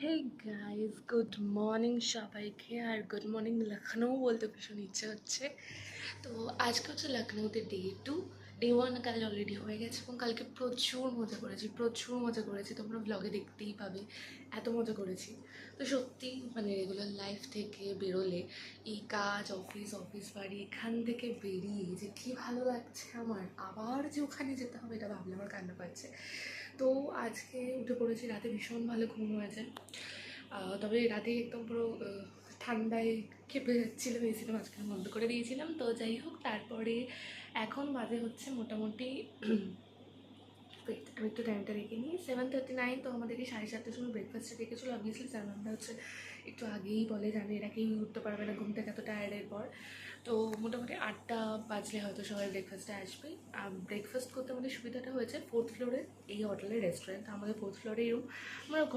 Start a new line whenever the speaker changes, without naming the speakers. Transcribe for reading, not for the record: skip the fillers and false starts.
Hey guys, good morning সবাইকে। আর good morning Lucknow বলতে ভীষণ ইচ্ছে হচ্ছে। তো আজকে হচ্ছে লখনৌতে ডে 1। কাল অলরেডি হয়ে গেছে এবং কালকে প্রচুর মজা করেছি। তোমরা ব্লগে দেখতেই পাবে, এত মজা করেছি। তো সত্যি মানে রেগুলার লাইফ থেকে বেরোলে, এই কাজ অফিস অফিস বাড়ি, এখান থেকে বেরিয়ে যে কী ভালো লাগছে আমার। আবার যে ওখানে যেতে হবে এটা ভাবলে আমার কান্না পাচ্ছে। তো আজকে উঠে পড়েছি, রাতে ভীষণ ভালো ঘুম হয়েছে। তবে রাতে একদম পুরো ঠান্ডায় কেঁপে যাচ্ছিলো, এসিটা মাঝখানে বন্ধ করে দিয়েছিলাম। তো যাই হোক, তারপরে এখন বাজে হচ্ছে মোটামুটি wait, আমি একটু টাইমটা রেখে নিই, 7:39। তো আমাদেরকে 7:30টার সময় ব্রেকফাস্টে ডেকেছিলো। অবভিয়াসলি স্যার ম্যামরা হচ্ছে একটু আগেই বলে, জানে এরা কেউই উঠতে পারবে না ঘুম থেকে এত টায়ার্ডের পর। তো মোটামুটি 8টা বাজলে হয়তো সবাই ব্রেকফাস্টে আসবে। আর ব্রেকফাস্ট করতে আমাদের সুবিধাটা হয়েছে, 4th ফ্লোরে এই হোটেলের রেস্টুরেন্ট, আমাদের 4th ফ্লোরেই রুম। আমরা ঘর